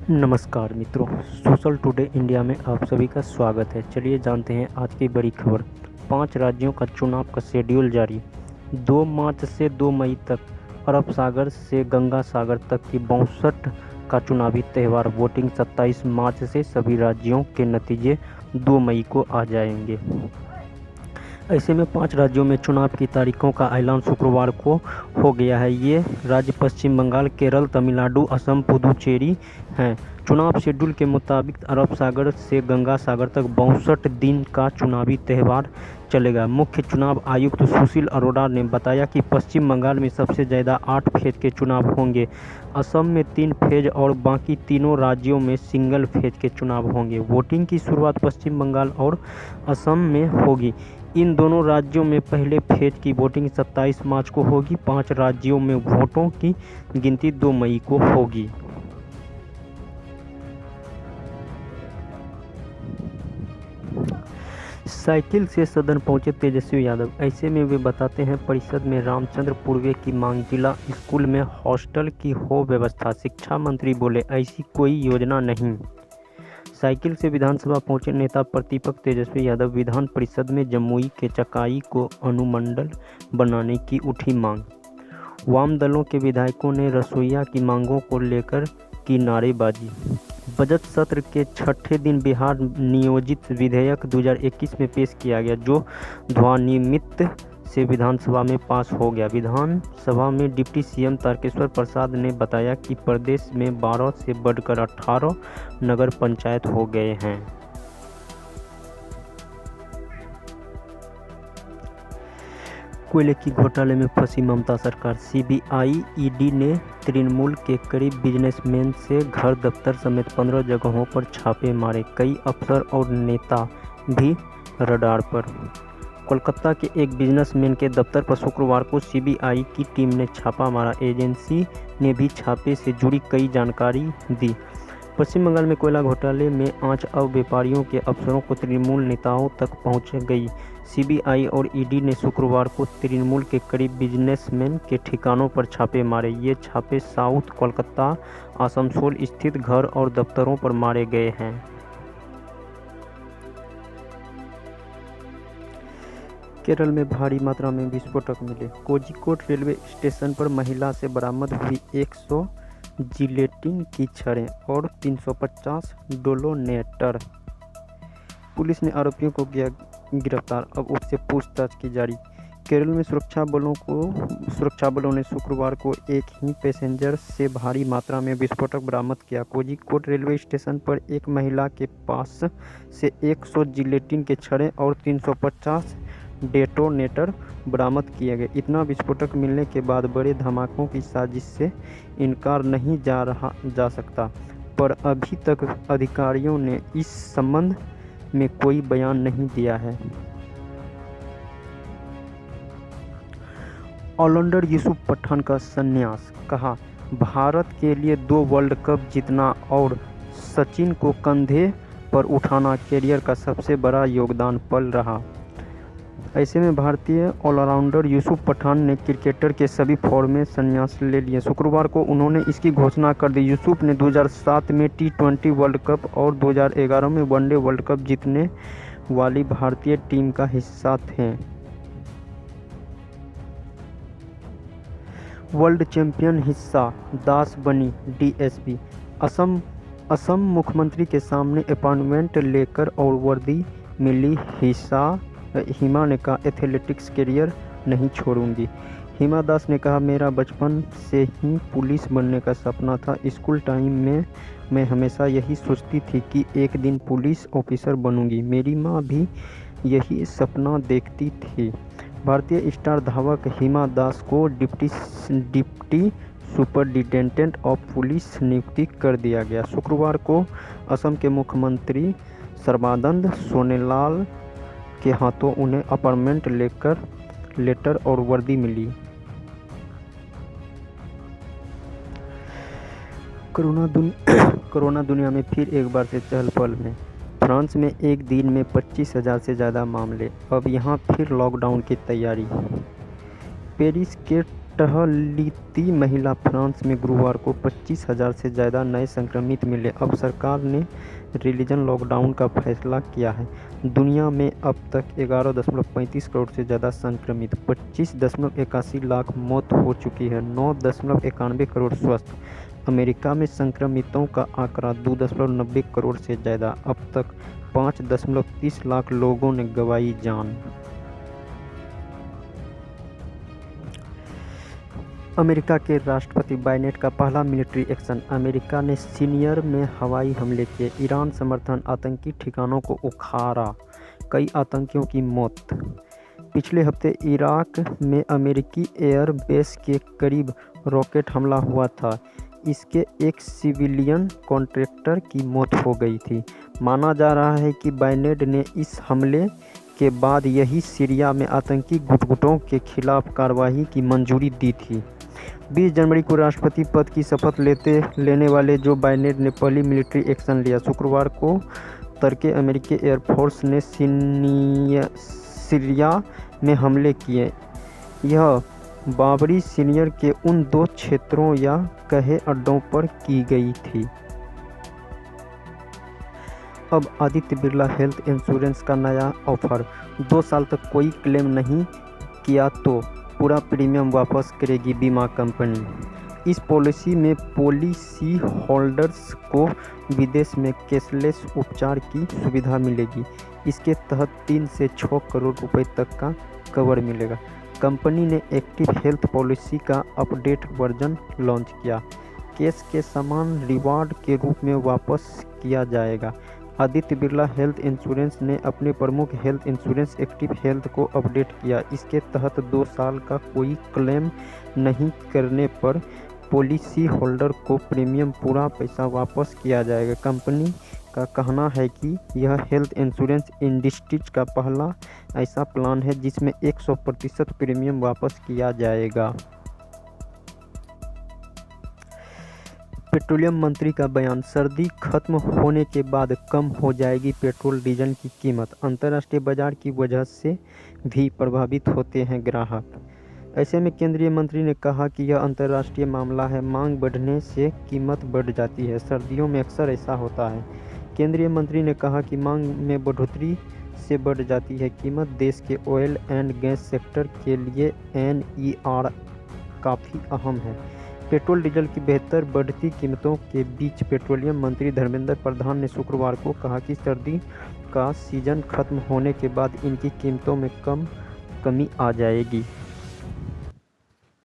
नमस्कार मित्रों, social today India में आप सभी का स्वागत है। चलिए जानते हैं आज की बड़ी खबर। 5 राज्यों का चुनाव का शेड्यूल जारी। 2 मार्च से 2 मई तक अरब सागर से गंगा सागर तक की 62 का चुनावी त्यौहार। वोटिंग 27 मार्च से। सभी राज्यों के नतीजे 2 मई को आ जाएंगे। ऐसे में 5 राज्यों में चुनाव की तारीखों का ऐलान शुक्रवार को हो गया है। ये राज्य पश्चिम बंगाल, केरल, तमिलनाडु, असम, पुदुचेरी हैं। चुनाव शेड्यूल के मुताबिक अरब सागर से गंगा सागर तक 62 दिन का चुनावी त्यौहार चलेगा। मुख्य चुनाव आयुक्त सुशील अरोड़ा ने बताया कि पश्चिम बंगाल में सबसे ज़्यादा 8 फेज के चुनाव होंगे। असम में 3 फेज और बाकी तीनों राज्यों में सिंगल फेज के चुनाव होंगे। वोटिंग की शुरुआत पश्चिम बंगाल और असम में होगी। इन दोनों राज्यों में पहले फेज की वोटिंग 27 मार्च को होगी। 5 राज्यों में वोटों की गिनती 2 मई को होगी। साइकिल से सदन पहुंचे तेजस्वी यादव। ऐसे में वे बताते हैं परिषद में रामचंद्र पूर्वे की मांग। जिला स्कूल में हॉस्टल की हो व्यवस्था। शिक्षा मंत्री बोले ऐसी कोई योजना नहीं। साइकिल से विधानसभा पहुंचे नेता प्रतिपक्ष तेजस्वी यादव। विधान परिषद में जमुई के चकाई को अनुमंडल बनाने की उठी मांग। वाम दलों के विधायकों ने रसोइया की मांगों को लेकर की नारेबाजी। बजट सत्र के छठे दिन बिहार नियोजित विधेयक 2021 में पेश किया गया, जो ध्वनिमत से विधानसभा में पास हो गया। विधानसभा में डिप्टी सीएम तारकेश्वर प्रसाद ने बताया कि प्रदेश में 12 से बढ़कर 18 नगर पंचायत हो गए हैं। कोयले की घोटाले में फंसी ममता सरकार। सीबीआई ईडी ने तृणमूल के करीब बिजनेसमैन से घर दफ्तर समेत 15 जगहों पर छापे मारे। कई अफसर और नेता भी रडार पर। कोलकाता के एक बिजनेसमैन के दफ्तर पर शुक्रवार को सीबीआई की टीम ने छापा मारा। एजेंसी ने भी छापे से जुड़ी कई जानकारी दी। पश्चिम बंगाल में कोयला घोटाले में आंच अब व्यापारियों के अफसरों को तृणमूल नेताओं तक पहुंच गई। सीबीआई और ईडी ने शुक्रवार को तृणमूल के करीब बिजनेसमैन के ठिकानों पर छापे मारे। ये छापे साउथ कोलकाता, आसनसोल स्थित घर और दफ्तरों पर मारे गए हैं। केरल में भारी मात्रा में विस्फोटक मिले। कोझिकोड रेलवे स्टेशन पर महिला से बरामद हुई 100 जिलेटिन की छड़ें और 350 डोलोनेटर। पुलिस ने आरोपियों को किया गिरफ्तार। अब उससे पूछताछ की जारी। केरल में सुरक्षा बलों ने शुक्रवार को एक ही पैसेंजर से भारी मात्रा में विस्फोटक बरामद किया। कोझिकोड रेलवे स्टेशन पर एक महिला के पास से 100 जिलेटिन के छड़ें और 350 डेटोनेटर बरामद किए गए। इतना विस्फोटक मिलने के बाद बड़े धमाकों की साजिश से इनकार नहीं जा सकता, पर अभी तक अधिकारियों ने इस संबंध में कोई बयान नहीं दिया है। ऑलराउंडर यूसुफ पठान का संन्यास। कहा, भारत के लिए 2 वर्ल्ड कप जीतना और सचिन को कंधे पर उठाना कैरियर का सबसे बड़ा योगदान पल रहा। ऐसे में भारतीय ऑलराउंडर यूसुफ पठान ने क्रिकेटर के सभी फॉर्म में संन्यास ले लिए। शुक्रवार को उन्होंने इसकी घोषणा कर दी। यूसुफ ने 2007 में T20 वर्ल्ड कप और 2011 में वनडे वर्ल्ड कप जीतने वाली भारतीय टीम का हिस्सा थे। वर्ल्ड चैंपियन हिस्सा दास बनी डीएसपी। असम मुख्यमंत्री के सामने अपॉइंटमेंट लेकर और वर्दी मिली। हिमा ने कहा, एथलेटिक्स करियर नहीं छोड़ूंगी। हिमा दास ने कहा, मेरा बचपन से ही पुलिस बनने का सपना था। स्कूल टाइम में मैं हमेशा यही सोचती थी कि एक दिन पुलिस ऑफिसर बनूंगी। मेरी माँ भी यही सपना देखती थी। भारतीय स्टार धावक हिमा दास को डिप्टी सुपरिटेंडेंट ऑफ पुलिस नियुक्ति कर दिया गया। शुक्रवार को असम के मुख्यमंत्री सर्बानंद सोनोवाल के हाथों उन्हें अपॉइंटमेंट लेटर और वर्दी मिली। कोरोना दुनिया में फिर एक बार से चहल पहल में। फ्रांस में एक दिन में 25,000 से ज़्यादा मामले। अब यहाँ फिर लॉकडाउन की तैयारी। पेरिस के टहलीती महिला फ्रांस में गुरुवार को 25,000 से ज़्यादा नए संक्रमित मिले। अब सरकार ने रिलीजन लॉकडाउन का फैसला किया है। दुनिया में अब तक 11.35 करोड़ से ज़्यादा संक्रमित, 25.81 लाख मौत हो चुकी है, 9.91 करोड़ स्वस्थ। अमेरिका में संक्रमितों का आंकड़ा 2.90 करोड़ से ज़्यादा, अब तक 5.30 लाख लोगों ने गंवाई जान। अमेरिका के राष्ट्रपति बाइडेन का पहला मिलिट्री एक्शन। अमेरिका ने सीरिया में हवाई हमले किए, ईरान समर्थन आतंकी ठिकानों को उखाड़ा, कई आतंकियों की मौत। पिछले हफ्ते इराक में अमेरिकी एयर बेस के करीब रॉकेट हमला हुआ था। इसके एक सिविलियन कॉन्ट्रैक्टर की मौत हो गई थी। माना जा रहा है कि बाइडेन ने इस हमले के बाद यही सीरिया में आतंकी गुटों के खिलाफ कार्रवाई की मंजूरी दी थी। 20 जनवरी को राष्ट्रपति पद की शपथ लेने वाले जो बाइडेन ने पहली मिलिट्री एक्शन लिया। शुक्रवार को तड़के अमेरिकी एयरफोर्स ने सीरिया में हमले किए। यह बाबरी सीरिया के उन 2 क्षेत्रों या कहे अड्डों पर की गई थी। अब आदित्य बिरला हेल्थ इंश्योरेंस का नया ऑफर। 2 साल तक कोई क्लेम नहीं किया तो पूरा प्रीमियम वापस करेगी बीमा कंपनी। इस पॉलिसी में पॉलिसी होल्डर्स को विदेश में कैशलेस उपचार की सुविधा मिलेगी। इसके तहत 3 से 6 करोड़ रुपए तक का कवर मिलेगा। कंपनी ने एक्टिव हेल्थ पॉलिसी का अपडेट वर्जन लॉन्च किया। कैश के समान रिवार्ड के रूप में वापस किया जाएगा। आदित्य बिरला हेल्थ इंश्योरेंस ने अपने प्रमुख हेल्थ इंश्योरेंस एक्टिव हेल्थ को अपडेट किया। इसके तहत 2 साल का कोई क्लेम नहीं करने पर पॉलिसी होल्डर को प्रीमियम पूरा पैसा वापस किया जाएगा। कंपनी का कहना है कि यह हेल्थ इंश्योरेंस इंडस्ट्री का पहला ऐसा प्लान है जिसमें 100% प्रीमियम वापस किया जाएगा। पेट्रोलियम मंत्री का बयान। सर्दी खत्म होने के बाद कम हो जाएगी पेट्रोल डीजल की कीमत। अंतर्राष्ट्रीय बाजार की वजह से भी प्रभावित होते हैं ग्राहक। ऐसे में केंद्रीय मंत्री ने कहा कि यह अंतर्राष्ट्रीय मामला है, मांग बढ़ने से कीमत बढ़ जाती है। सर्दियों में अक्सर ऐसा होता है। केंद्रीय मंत्री ने कहा कि मांग में बढ़ोतरी से बढ़ जाती है कीमत। देश के ऑयल एंड गैस सेक्टर के लिए NER काफ़ी अहम है। पेट्रोल डीजल की बेहतर बढ़ती कीमतों के बीच पेट्रोलियम मंत्री धर्मेंद्र प्रधान ने शुक्रवार को कहा कि सर्दी का सीजन खत्म होने के बाद इनकी कीमतों में कमी आ जाएगी।